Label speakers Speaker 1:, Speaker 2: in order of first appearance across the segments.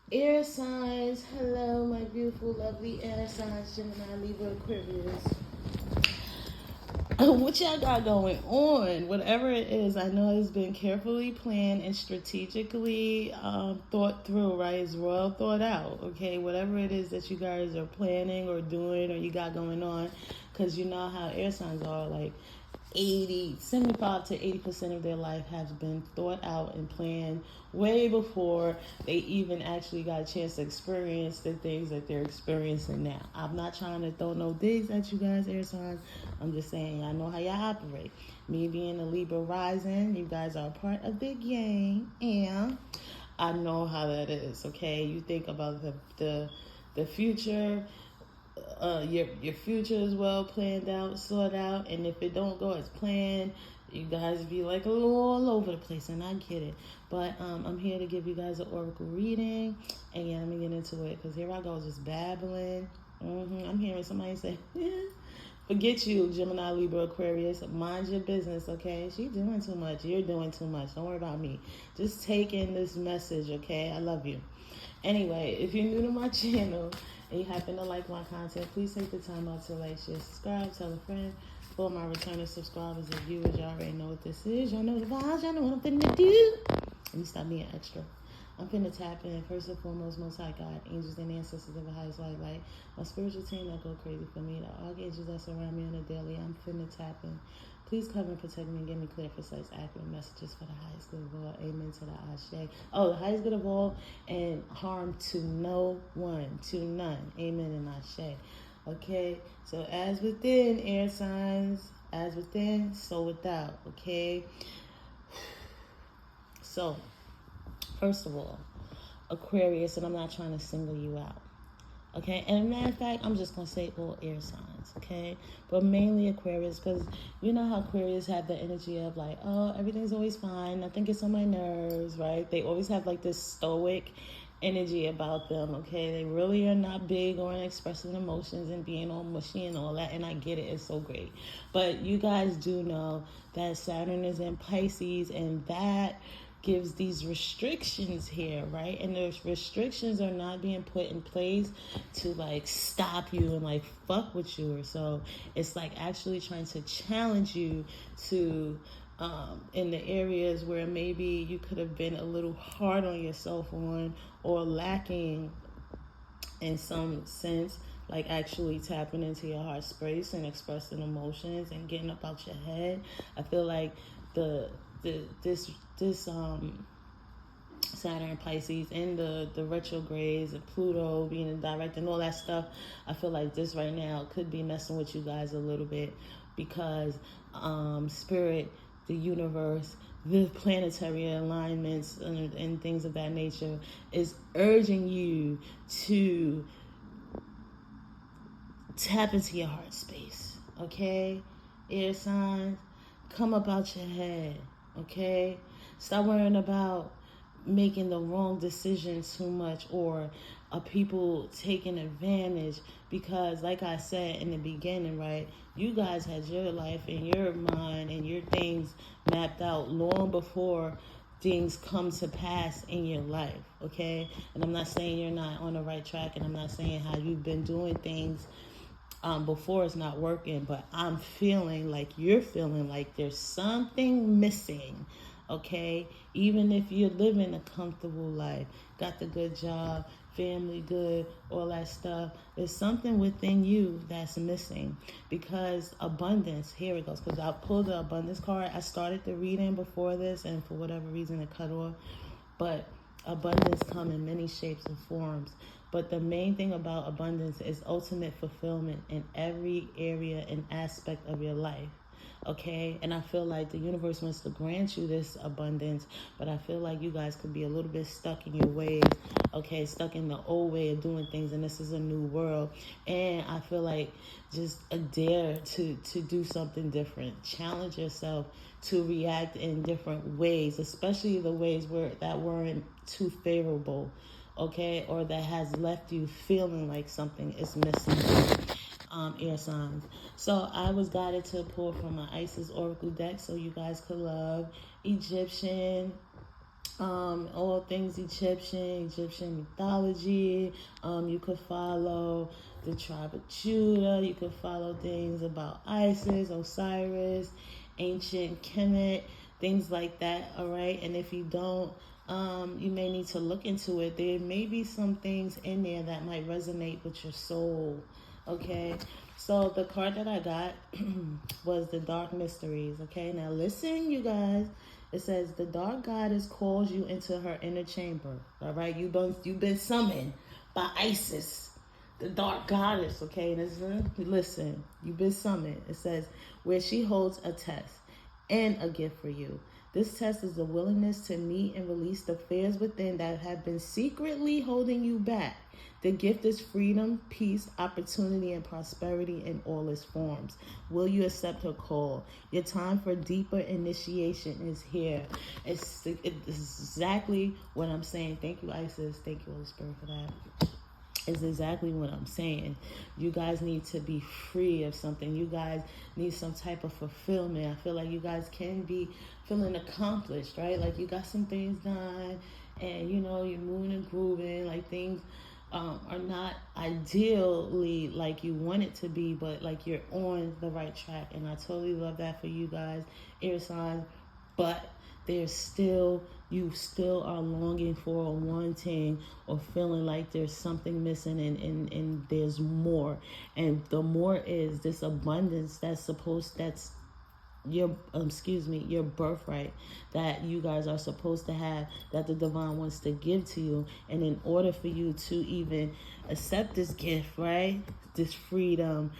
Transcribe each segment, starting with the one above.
Speaker 1: Air signs, hello, my beautiful, lovely air signs, Gemini, Libra, Aquarius. What y'all got going on? Whatever it is, I know it's been carefully planned and strategically thought through, right? It's well thought out, okay? Whatever it is that you guys are planning or doing or you got going on, because you know how air signs are, like 75 to 80% of their life has been thought out and planned way before they even actually got a chance to experience the things that they're experiencing now. I'm not trying to throw no digs at you guys, air signs. I'm just saying I know how y'all operate. Me being a Libra rising, you guys are a part of the game, and I know how that is. Okay, you think about the future. Your future is well planned out, sorted out, and if it don't go as planned, you guys be like a little all over the place, and I get it. But I'm here to give you guys an oracle reading, and yeah, let me get into it because here I go just babbling. I'm hearing somebody say, "Forget you, Gemini, Libra, Aquarius. Mind your business, okay? She's doing too much. You're doing too much. Don't worry about me. Just take in this message, okay? I love you." Anyway, if you're new to my channel and you happen to like my content, please take the time out to like, share, subscribe, tell a friend. For my returning subscribers and viewers, y'all already know what this is. Y'all know the vibes. Y'all know what I'm finna do. Let me stop being extra. I'm finna tap in, first and foremost, Most High God, angels and ancestors of the highest light. My spiritual team that go crazy for me, the archangels that surround me on a daily. I'm finna tap in. Please cover and protect me and give me clear, precise, accurate messages for the highest good of all. Amen to the Ashe. Oh, the highest good of all and harm to no one, to none. Amen and Ashe. Okay, so as within, air signs, as within, so without. Okay, so first of all, Aquarius, and I'm not trying to single you out. Okay, and a matter of fact, I'm just gonna say all air signs, okay, but mainly Aquarius, because you know how Aquarius have the energy of like, oh, everything's always fine, nothing gets on my nerves, right? They always have like this stoic energy about them, okay? They really are not big on expressing emotions and being all mushy and all that, and I get it, it's so great. But you guys do know that Saturn is in Pisces, and that gives these restrictions here, right? And those restrictions are not being put in place to like stop you and like fuck with you or so. It's like actually trying to challenge you to in the areas where maybe you could have been a little hard on yourself on or lacking in some sense, like actually tapping into your heart space and expressing emotions and getting up out your head. I feel like this Saturn, Pisces, and the retrogrades and Pluto being in direct and all that stuff, I feel like this right now could be messing with you guys a little bit because spirit, the universe, the planetary alignments and things of that nature is urging you to tap into your heart space, okay? Air signs, come up out your head, okay? Stop worrying about making the wrong decision too much or people taking advantage because like I said in the beginning, right, you guys had your life and your mind and your things mapped out long before things come to pass in your life, okay? And I'm not saying you're not on the right track, and I'm not saying how you've been doing things before it's not working, but I'm feeling like you're feeling like there's something missing, okay? Even if you're living a comfortable life, got the good job, family good, all that stuff, there's something within you that's missing because abundance, here it goes, because I pulled the abundance card. I started the reading before this and for whatever reason it cut off, but abundance come in many shapes and forms. But the main thing about abundance is ultimate fulfillment in every area and aspect of your life. Okay, and I feel like the universe wants to grant you this abundance, but I feel like you guys could be a little bit stuck in your ways, okay, stuck in the old way of doing things, and this is a new world. And I feel like just a dare to do something different, challenge yourself to react in different ways, especially the ways that weren't too favorable, okay, or that has left you feeling like something is missing. Air signs. So I was guided to pull from my Isis Oracle deck so you guys could love Egyptian, all things Egyptian mythology. You could follow the tribe of Judah. You could follow things about Isis, Osiris, ancient Kemet, things like that. All right, and if you don't, you may need to look into it. There may be some things in there that might resonate with your soul. Okay, so the card that I got was the Dark Mysteries. Okay, now listen, you guys. It says the Dark Goddess calls you into her inner chamber. All right, you've been summoned by Isis, the Dark Goddess. Okay, listen, you've been summoned. It says where she holds a test and a gift for you. This test is the willingness to meet and release the fears within that have been secretly holding you back. The gift is freedom, peace, opportunity, and prosperity in all its forms. Will you accept her call? Your time for deeper initiation is here. It's exactly what I'm saying. Thank you, Isis. Thank you, Holy Spirit, for that. Is exactly what I'm saying. You guys need to be free of something. You guys need some type of fulfillment. I feel like you guys can be feeling accomplished, right? Like you got some things done and you're moving and grooving, like things are not ideally like you want it to be, but like you're on the right track. And I totally love that for you guys, air signs. But you still are longing for or wanting or feeling like there's something missing and there's more. And the more is this abundance that's your birthright that you guys are supposed to have, that the divine wants to give to you. And in order for you to even accept this gift, right, this freedom,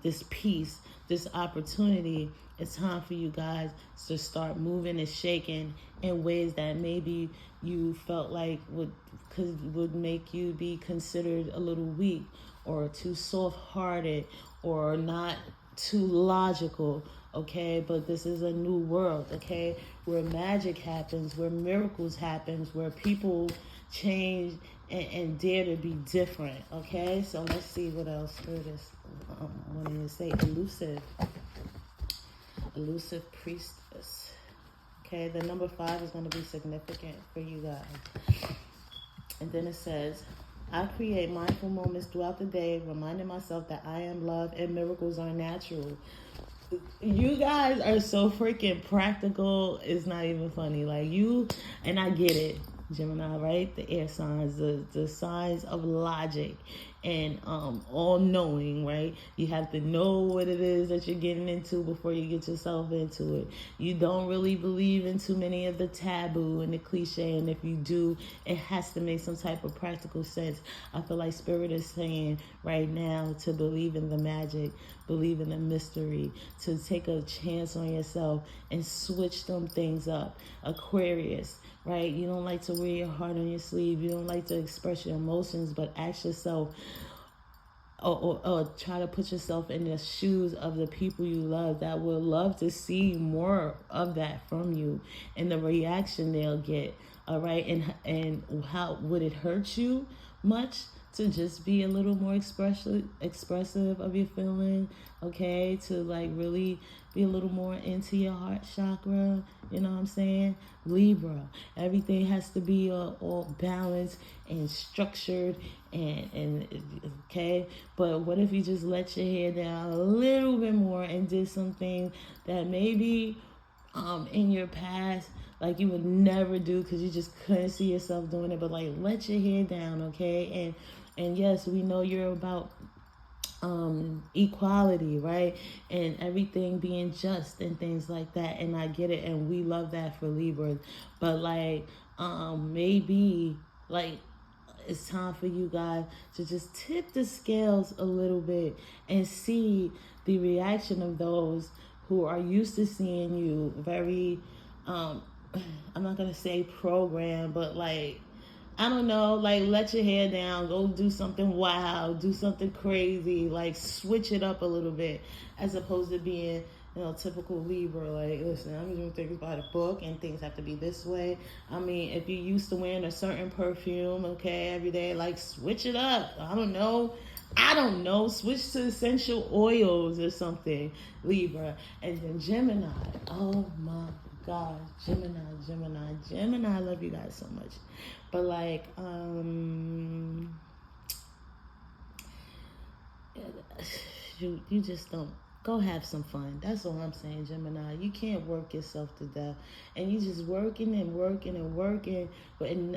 Speaker 1: this peace, this opportunity, it's time for you guys to start moving and shaking in ways that maybe you felt like would make you be considered a little weak or too soft-hearted or not too logical. Okay, but this is a new world, okay, where magic happens, where miracles happens, where people change and dare to be different. Okay, so let's see what else Spirit is wanting to say. Elusive priestess. Okay, the number 5 is going to be significant for you guys. And then it says, I create mindful moments throughout the day, reminding myself that I am love and miracles are natural. You guys are so freaking practical. It's not even funny. Like and I get it, Gemini, right? The air signs, the signs of logic and all knowing, right? You have to know what it is that you're getting into before you get yourself into it. You don't really believe in too many of the taboo and the cliche, and if you do, it has to make some type of practical sense. I feel like Spirit is saying right now to believe in the magic, believe in the mystery, to take a chance on yourself and switch them things up. Aquarius, right? You don't like to wear your heart on your sleeve. You don't like to express your emotions, but ask yourself or try to put yourself in the shoes of the people you love that would love to see more of that from you and the reaction they'll get. All right. And how would it hurt you much to just be a little more expressive of your feeling? Okay. To like really be a little more into your heart chakra. You know what I'm saying? Libra. Everything has to be all balanced and structured and okay. But what if you just let your hair down a little bit more and did something that maybe in your past like you would never do because you just couldn't see yourself doing it, but like let your hair down, okay? And yes, we know you're about equality, right? And everything being just and things like that. And I get it, and we love that for Libras. But like maybe like it's time for you guys to just tip the scales a little bit and see the reaction of those who are used to seeing you very I'm not gonna say program, but like I don't know, like let your hair down, go do something wild, do something crazy, like switch it up a little bit, as opposed to being, typical Libra. Like, listen, I'm doing things by the book and things have to be this way. I mean, if you're used to wearing a certain perfume, okay, every day, like switch it up. I don't know, switch to essential oils or something, Libra. And then Gemini, oh my gosh, Gemini, I love you guys so much. But like, you just don't go have some fun. That's all I'm saying, Gemini. You can't work yourself to death, and you just working and working and working. But and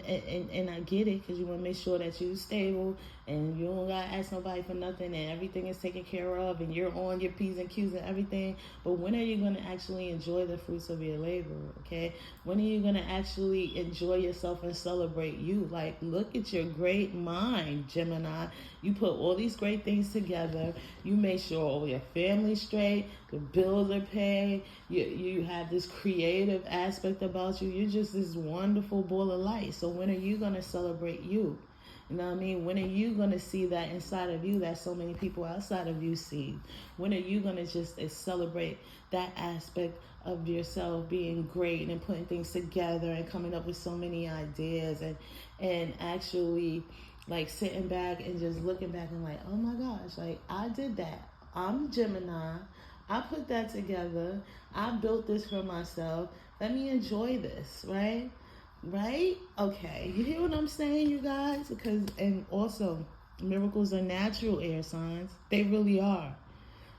Speaker 1: I get it, because you want to make sure that you're stable and you don't gotta ask nobody for nothing, and everything is taken care of, and you're on your P's and Q's and everything. But when are you gonna actually enjoy the fruits of your labor? Okay, when are you gonna actually enjoy yourself and celebrate you? Like, look at your great mind, Gemini. You put all these great things together. You make sure all your family's straight, the bills are paid. You have this creative aspect about you. You're just this wonderful ball of light. So when are you gonna celebrate you? You know what I mean? When are you going to see that inside of you that so many people outside of you see? When are you going to just celebrate that aspect of yourself being great and putting things together and coming up with so many ideas and actually like sitting back and just looking back and like, oh my gosh, like I did that. I'm Gemini. I put that together. I built this for myself. Let me enjoy this, right? Right? Okay. You hear what I'm saying, you guys? Because, and also, miracles are natural, air signs. They really are.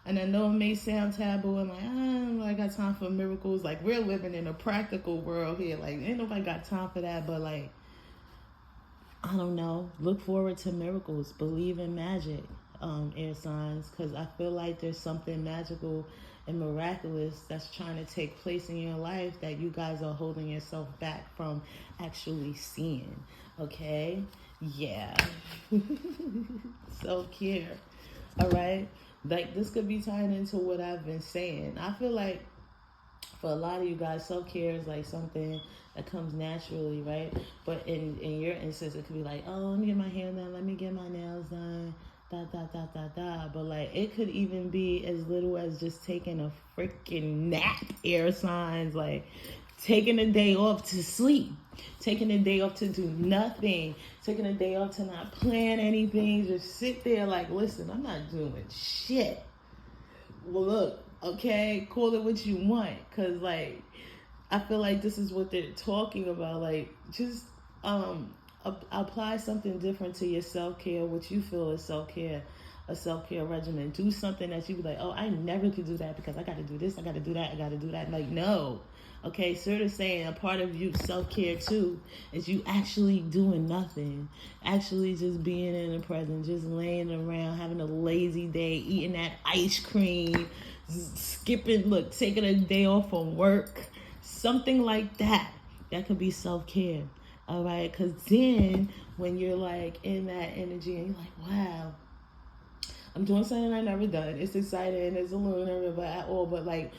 Speaker 1: And I know it may sound taboo. I'm like, I don't got time for miracles. Like, we're living in a practical world here. Like, ain't nobody got time for that. But, like, I don't know. Look forward to miracles. Believe in magic, air signs. Because I feel like there's something magical and miraculous that's trying to take place in your life that you guys are holding yourself back from actually seeing. Okay? Yeah. Self-care. All right? Like, this could be tying into what I've been saying. I feel like for a lot of you guys, self-care is like something that comes naturally, right? But in your instance, it could be like, oh, let me get my hair done, let me get my nails done, But like, it could even be as little as just taking a freaking nap, air signs, like taking a day off to sleep, taking a day off to do nothing, taking a day off to not plan anything, just sit there like, listen, I'm not doing shit. Well, look, okay, call it what you want, because like, I feel like this is what they're talking about. Like, just apply something different to your self-care, what you feel is self-care, a self-care regimen. Do something that you be like, oh, I never could do that because I got to do this, I got to do that, I got to do that. Like, no. Okay, sort of saying a part of you self-care too is you actually doing nothing, actually just being in the present, just laying around, having a lazy day, eating that ice cream, taking a day off from work, something like that. That could be self-care. All right, because then when you're like in that energy and you're like, wow, I'm doing something I've never done. It's exciting. It's a lunar, but like,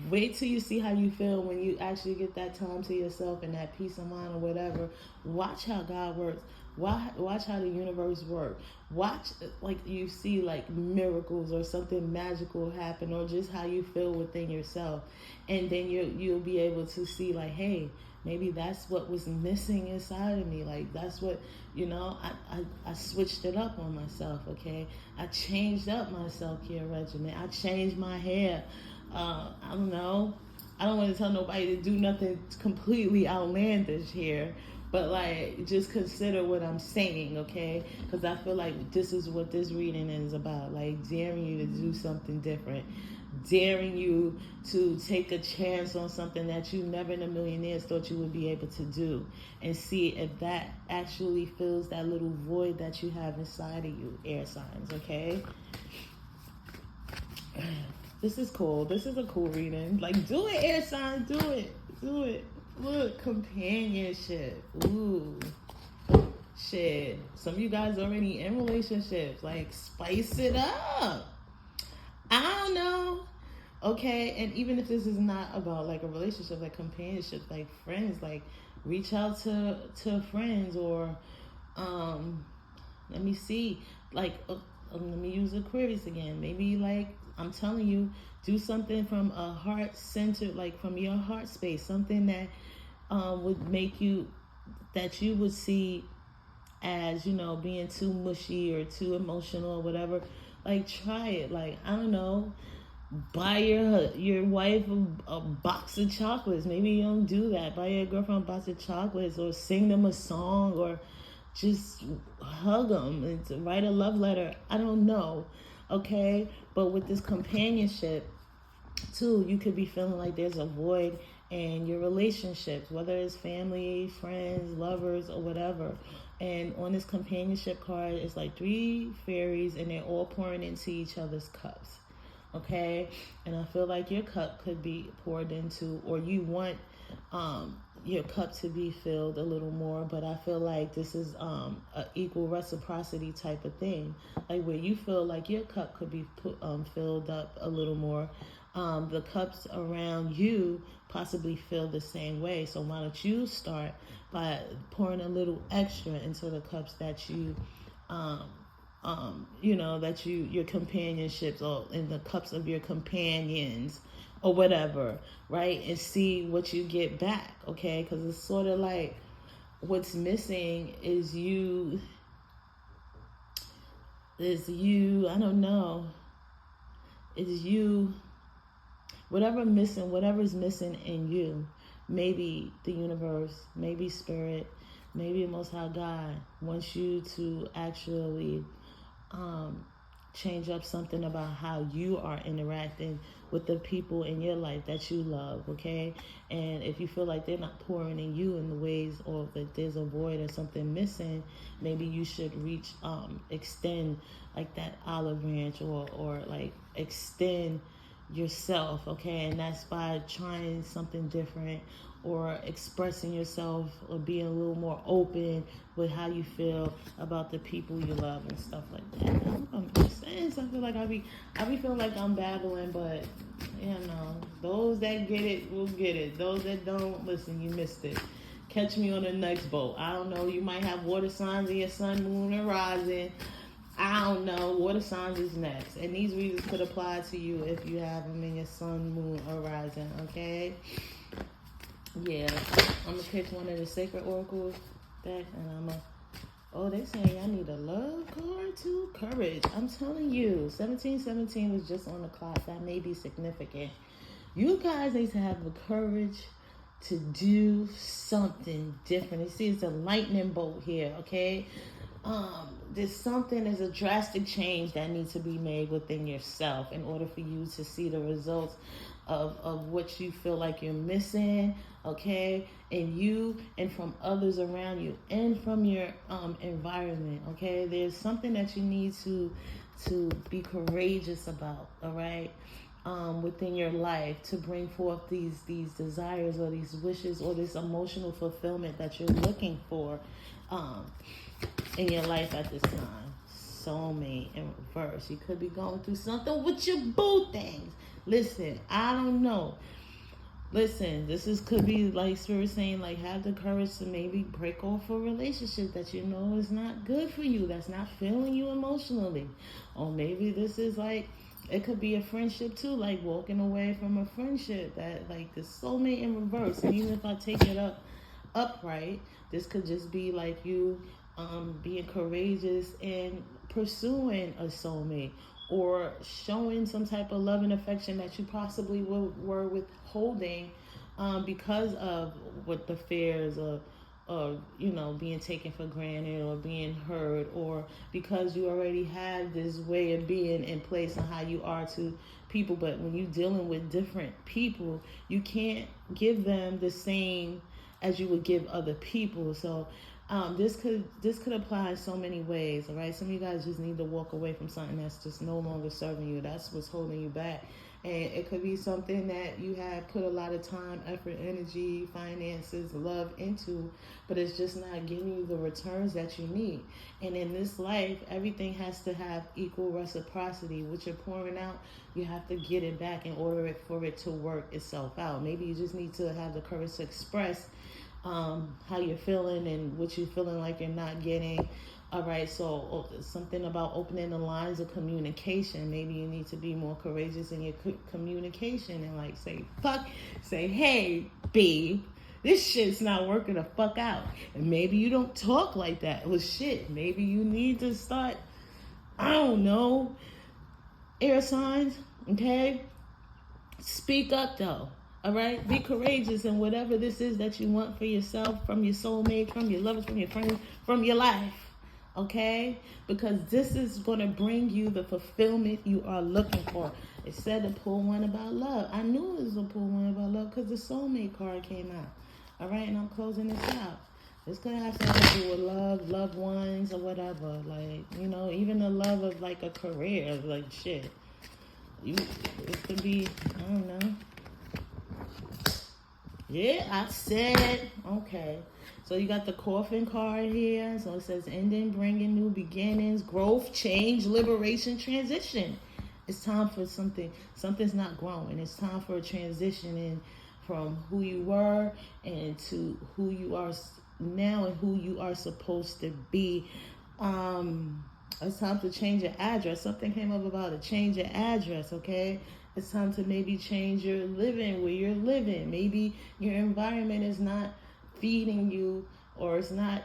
Speaker 1: wait till you see how you feel when you actually get that time to yourself and that peace of mind or whatever. Watch how God works. Watch how the universe works. Watch, like, you see like miracles or something magical happen, or just how you feel within yourself, and then you'll be able to see like, hey, maybe that's what was missing inside of me. Like, that's what, I switched it up on myself, okay? I changed up my self-care regimen. I changed my hair. I don't know. I don't want to tell nobody to do nothing completely outlandish here, but like, just consider what I'm saying, okay? Because I feel like this is what this reading is about. Like, daring you to do something different. Daring you to take a chance on something that you never in a million years thought you would be able to do, and see if that actually fills that little void that you have inside of you, air signs, okay? This is cool. This is a cool reading. Like, do it, air signs. Do it. Do it. Look, companionship. Ooh. Shit. Some of you guys already in relationships. Like, spice it up. I don't know. Okay, and even if this is not about like a relationship, like companionship, like friends, like reach out to friends, or let me see, like let me use Aquarius again. Maybe, like, I'm telling you, do something from a heart center, like from your heart space, something that would make you, that you would see as, being too mushy or too emotional or whatever. Like, try it. Like, I don't know, buy your wife a box of chocolates. Maybe you don't do that. Buy your girlfriend a box of chocolates, or sing them a song, or just hug them and write a love letter. I don't know, okay? But with this companionship, too, you could be feeling like there's a void in your relationships, whether it's family, friends, lovers, or whatever. And on this companionship card, it's like 3 fairies, and they're all pouring into each other's cups. Okay, and I feel like your cup could be poured into, or you want your cup to be filled a little more. But I feel like this is a equal reciprocity type of thing, like where you feel like your cup could be filled up a little more. The cups around you possibly feel the same way. So why don't you start by pouring a little extra into the cups that you that your companionships, or in the cups of your companions or whatever, right? And see what you get back, okay? Because it's sort of like what's missing is you, I don't know, is you, whatever's missing in you, maybe the universe, maybe spirit, maybe Most High God wants you to actually change up something about how you are interacting with the people in your life that you love, okay? And if you feel like they're not pouring in you in the ways, or that there's a void or something missing, maybe you should extend like that olive branch, or like extend yourself, okay? And that's by trying something different, or expressing yourself, or being a little more open with how you feel about the people you love and stuff like that. I'm saying something like I be feeling like I'm babbling, but those that get it will get it. Those that don't, listen, you missed it. Catch me on the next boat. I don't know, you might have water signs in your sun, moon, and rising. I don't know. Water signs is next. And these readings could apply to you if you have them in your sun, moon, or rising, okay? Yeah. I'm going to pick one of the sacred oracles back, and I'm going to... Oh, they saying I need a love card too? Courage. I'm telling you, 1717 was just on the clock. That may be significant. You guys need to have the courage to do something different. You see, it's a lightning bolt here, okay? There's a drastic change that needs to be made within yourself in order for you to see the results of what you feel like you're missing, okay, in you and from others around you and from your environment, okay? There's something that you need to be courageous about, all right, within your life, to bring forth these desires, or these wishes, or this emotional fulfillment that you're looking for in your life at this time. Soulmate in reverse. You could be going through something with your boo things. Listen, I don't know. Listen, could be like Spirit saying, like, have the courage to maybe break off a relationship that you know is not good for you, that's not feeling you emotionally. Or maybe this is like, it could be a friendship too, like walking away from a friendship, that like the soulmate in reverse. And even if I take it upright, this could just be like you being courageous and pursuing a soulmate, or showing some type of love and affection that you possibly were withholding because of what the fears of being taken for granted, or being hurt, or because you already have this way of being in place on how you are to people. But when you're dealing with different people, you can't give them the same as you would give other people. So this could apply in so many ways, all right? Some of you guys just need to walk away from something that's just no longer serving you. That's what's holding you back. And it could be something that you have put a lot of time, effort, energy, finances, love into, but it's just not giving you the returns that you need. And in this life, everything has to have equal reciprocity. What you're pouring out, you have to get it back in order for it to work itself out. Maybe you just need to have the courage to express how you're feeling and what you're feeling like you're not getting. All right, so something about opening the lines of communication. Maybe you need to be more courageous in your communication and like say, hey, babe, this shit's not working the fuck out. And maybe you don't talk like that. Well, shit, maybe you need to start, I don't know, air signs, okay? Speak up though. All right? Be courageous in whatever this is that you want for yourself, from your soulmate, from your lovers, from your friends, from your life. Okay? Because this is going to bring you the fulfillment you are looking for. It said to pull one about love. I knew it was going to pull one about love because the soulmate card came out. All right? And I'm closing this out. It's going to have something to do with love, loved ones, or whatever. Like, you know, even the love of like a career. Like, shit. It could be, I don't know. Yeah, I said, okay. So you got the coffin card here. So it says ending, bringing new beginnings, growth, change, liberation, transition. It's time for something. Something's not growing. It's time for a transition in from who you were and to who you are now and who you are supposed to be. It's time to change your address. Something came up about a change your address, okay? It's time to maybe change your living, where you're living. Maybe your environment is not feeding you, or it's not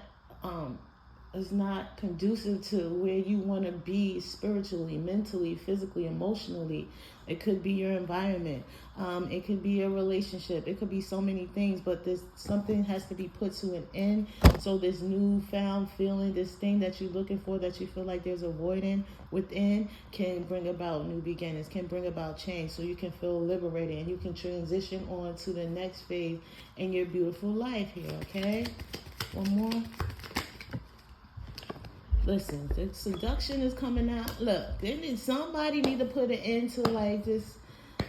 Speaker 1: conducive to where you want to be spiritually, mentally, physically, emotionally. It could be your environment. It could be your relationship. It could be so many things, but something has to be put to an end. So this newfound feeling, this thing that you're looking for, that you feel like there's a void in within, can bring about new beginnings, can bring about change, so you can feel liberated and you can transition on to the next phase in your beautiful life here, okay? One more. Listen, the seduction is coming out. Look, somebody need to put an end to like this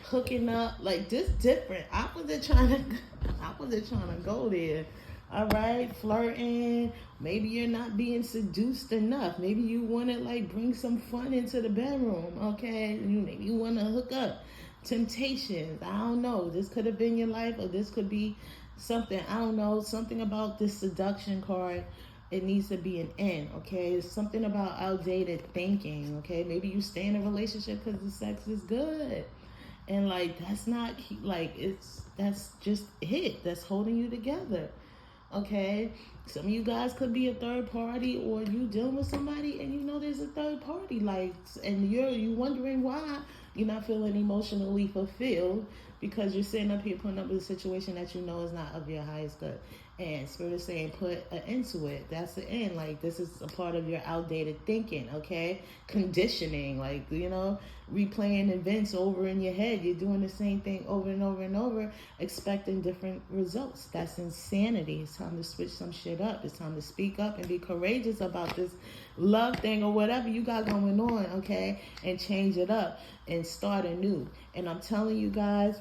Speaker 1: hooking up. Like, this different. I wasn't trying to go there. All right, flirting. Maybe you're not being seduced enough. Maybe you want to like bring some fun into the bedroom. Okay, maybe you want to hook up. Temptations. I don't know. This could have been your life, or this could be something. I don't know. Something about this seduction card. It needs to be an end, okay? It's something about outdated thinking, okay? Maybe you stay in a relationship because the sex is good. And, like, that's not, like, that's just it. That's holding you together, okay? Some of you guys could be a third party, or you dealing with somebody and you know there's a third party, like, and you wondering why you're not feeling emotionally fulfilled, because you're sitting up here putting up with a situation that you know is not of your highest good. And Spirit is saying put an end to it. That's the end. Like, this is a part of your outdated thinking, okay? Conditioning, like, you know, replaying events over in your head. You're doing the same thing over and over and over, expecting different results. That's insanity. It's time to switch some shit up. It's time to speak up and be courageous about this love thing or whatever you got going on, okay? And change it up and start anew. And I'm telling you guys,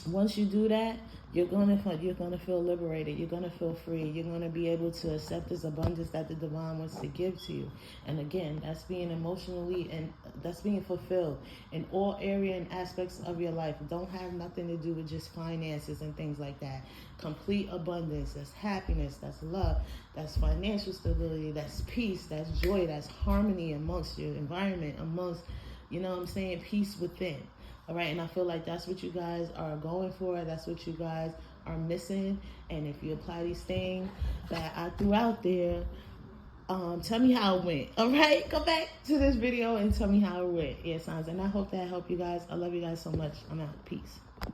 Speaker 1: once you do that, you're gonna feel liberated. You're gonna feel free. You're gonna be able to accept this abundance that the divine wants to give to you. And again, that's being emotionally, and that's being fulfilled in all area and aspects of your life. Don't have nothing to do with just finances and things like that. Complete abundance. That's happiness. That's love. That's financial stability. That's peace. That's joy. That's harmony amongst your environment, amongst, you know what I'm saying, peace within. All right, and I feel like that's what you guys are going for. That's what you guys are missing. And if you apply these things that I threw out there, tell me how it went. All right, go back to this video and tell me how it went. Yeah, signs. And I hope that helped you guys. I love you guys so much. I'm out. Peace.